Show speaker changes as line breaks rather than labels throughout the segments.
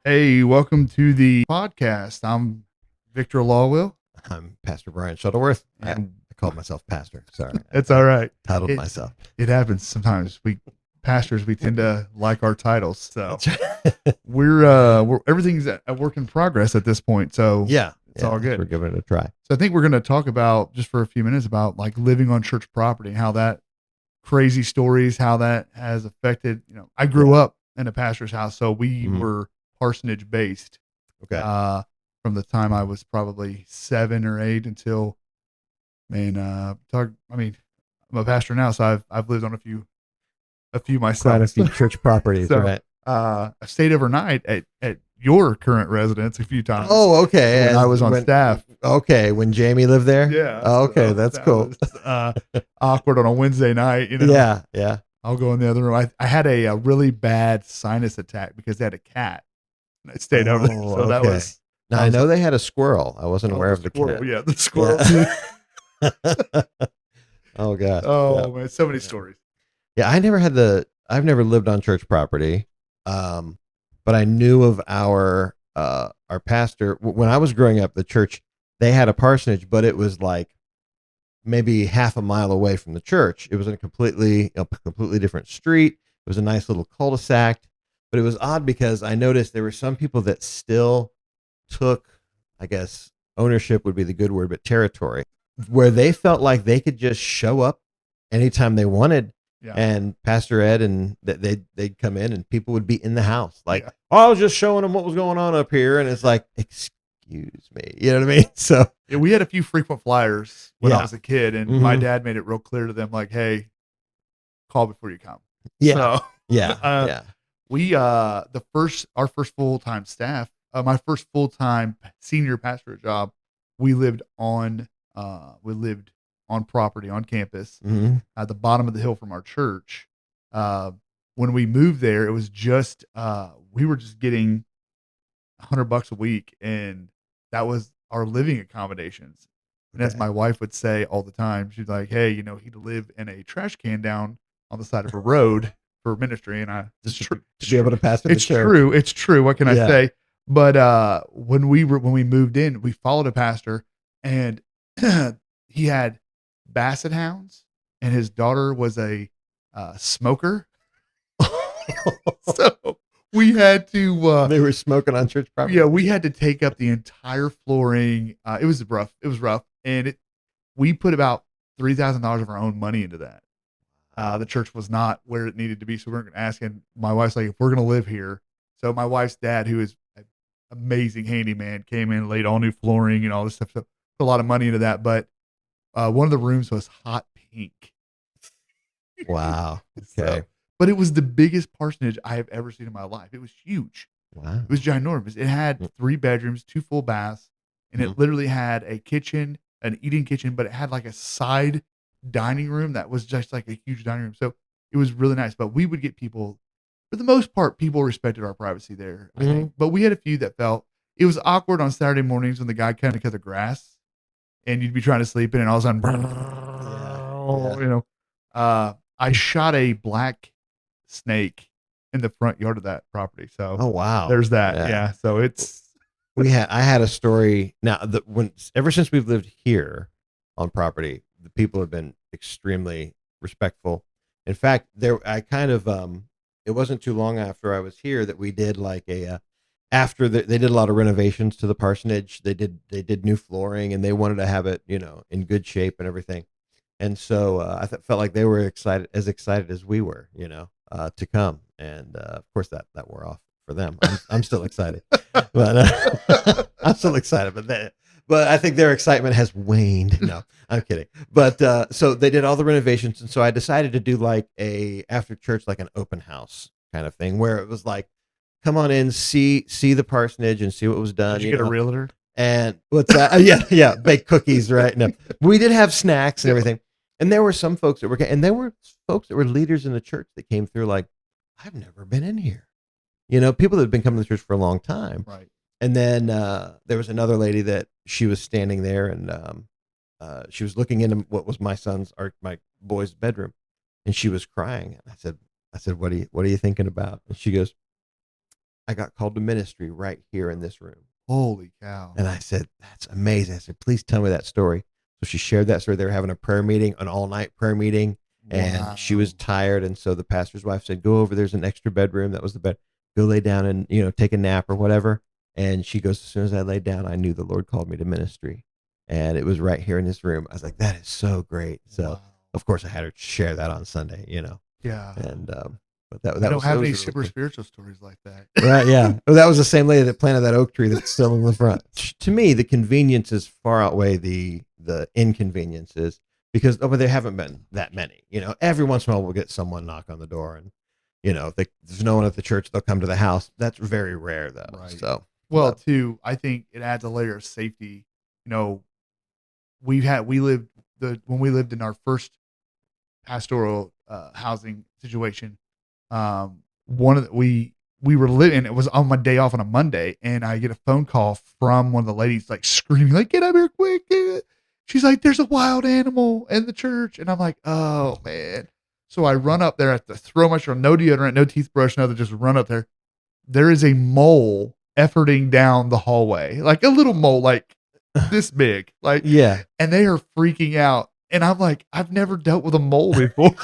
Hey, welcome to the podcast. I'm Victor Lawwill,
I'm Pastor Brian Shuttleworth. I
and
called myself Pastor. Sorry,
it's
I
all right.
titled
It
myself.
it happens sometimes. We pastors we tend to like our titles, so
That's right.
we're everything's a work in progress at this point. So
yeah,
it's all
so we're
good.
giving it a try.
So I think we're going to talk about just for a few minutes about like living on church property, how that crazy stories, how that has affected. I grew
Yeah.
up in a pastor's house, so we
Mhm.
were parsonage based.
Okay.
Uh, from the time I was probably 7 or 8 until I mean, I'm a pastor now, so I've lived on a few
Quite a
myself.
few church properties,
So
right?
I stayed overnight at your current residence a few times
Oh, okay.
when I
As
was on
when
staff.
when Jamie lived there.
Yeah,
Oh, okay,
so
that's
that
cool.
was awkward on a Wednesday night.
Yeah, yeah.
I'll go in the other room. I had a really bad sinus attack because they had a cat. And I stayed over there,
Oh,
so that
okay.
was
Now
I
I
was
know they had a squirrel. I wasn't aware
the
of the cat.
squirrel. Yeah, the squirrel.
Yeah. Oh gosh. Yeah.
Oh man, so many
Yeah.
stories.
Yeah, I've never lived on church property. Um, but I knew of our pastor when I was growing up, the church, they had a parsonage, but it was like maybe half a mile away from the church. It was in a completely different street. It was a nice little cul-de-sac, but it was odd because I noticed there were some people that still took, I guess ownership would be the good word, but territory, where they felt like they could just show up anytime they wanted.
Yeah,
And Pastor Ed and they'd come in and people would be in the house like,
yeah.
oh, I was just showing them what was going on up here, and it's like, excuse me, you know what I mean? So
Yeah, we had a few frequent flyers when I
yeah.
was a kid, and my
Hmm.
dad made it real clear to them, like, "Hey, call before you come."
Yeah,
So,
yeah,
uh,
yeah.
we our first full time staff, my first full time senior pastorate job, we lived on property on campus
Hmm.
at the bottom of the hill from our church. Uh, when we moved there, it was just we were just getting $100 a week, and that was our living accommodations. And as
Okay.
my wife would say all the time, she's like, "Hey, he'd live in a trash can down on the side of a road for ministry." And it's
Just
true,
to be able to pastor the
it's
church.
true, it's true. What can I
Yeah.
say? But when we moved in, we followed a pastor, and he had basset hounds, and his daughter was a smoker. So we had to
They were smoking on church property.
yeah, we had to take up the entire flooring. It was rough. It was rough, and we put about $3,000 of our own money into that. The church was not where it needed to be, so we weren't going to ask. And my wife's like, if we're going to live here, so my wife's dad, who is an amazing handyman, came in, laid all new flooring and all this stuff. So put a lot of money into that. But one of the rooms was hot pink.
Wow.
So,
Okay.
but it was the biggest parsonage I have ever seen in my life. It was huge.
Wow.
It was ginormous. It had 3 bedrooms, 2 full baths, and
Mhm.
it literally had a kitchen, an eating kitchen, but it had like a side dining room that was just like a huge dining room. So it was really nice. But we would get people, for the most part, people respected our privacy there, I think.
Mhm.
But we had a few that felt it was awkward on Saturday mornings when the guy kind of cut the grass and you'd be trying to sleep in, and all of a sudden,
Yeah. Yeah.
I shot a black snake in the front yard of that property. So
Oh wow.
there's that.
Yeah.
Yeah. So it's
I had a story now that when ever since we've lived here on property, the people have been extremely respectful. In fact, I kind of it wasn't too long after I was here that we did like they did a lot of renovations to the parsonage. They did new flooring, and they wanted to have it, in good shape and everything. And so felt like they were excited as we were, to come. And of course that wore off for them. I'm still excited, but I'm still excited. But I think their excitement has waned. No, I'm kidding. But so they did all the renovations, and so I decided to do like a after church, like an open house kind of thing, where it was like, come on in, see the parsonage, and see what was done.
did you get a realtor?
And what's that? Yeah, yeah, bake cookies, right? No, we did have snacks and everything. And there were some folks that were, and there were folks that were leaders in the church that came through like, I've never been in here. People that had been coming to church for a long time.
Right.
And then there was another lady that she was standing there, and she was looking into what was my boy's bedroom, and she was crying. And I said, what are you thinking about? And she goes, I got called to ministry right here in this room.
Holy cow.
And I said, that's amazing. I said, please tell me that story. So she shared that story. They were having a prayer meeting, an all night prayer meeting, and she was tired. And so the pastor's wife said, go over. There's an extra bedroom. That was the bed. Go lay down and, take a nap or whatever. And she goes, as soon as I laid down, I knew the Lord called me to ministry. And it was right here in this room. I was like, that is so great. So, of course, I had her share that on Sunday,
Yeah.
And, but
I don't have any super spiritual stories like that.
Right, yeah. Well, that was the same lady that planted that oak tree that's still in the front. To me, the conveniences far outweigh the inconveniences because there haven't been that many. Every once in a while we'll get someone knock on the door and, if there's no one at the church, they'll come to the house. That's very rare though.
Right.
So,
too, I think it adds a layer of safety. When we lived in our first pastoral housing situation, we were living, it was on my day off on a Monday, and I get a phone call from one of the ladies like screaming, like, get up here quick. She's like, there's a wild animal in the church. And I'm like, oh man. So I run up there at the throw my shirt, no deodorant, no toothbrush, nothing, just run up there. There is a mole efforting down the hallway, like a little mole, like this big, like,
yeah.
And they are freaking out. And I'm like, I've never dealt with a mole before.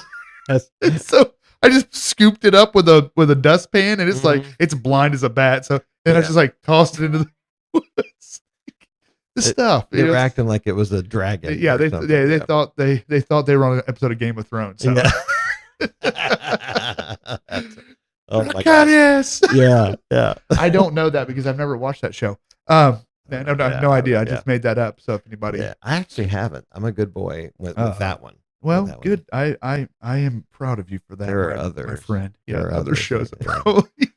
And so I just scooped it up with a dustpan, and it's like, it's blind as a bat. So, and I just like tossed it into the woods. Stuff.
They were acting like it was a dragon.
Yeah. They thought they were on an episode of Game of Thrones. So.
Yeah. Oh my
God, yes.
Yeah.
I don't know that because I've never watched that show. No idea. I just made that up. So if anybody,
I actually haven't. I'm a good boy with that one.
Well,
that
good. One. I am proud of you for that.
There are others,
my friend.
There are
other shows probably.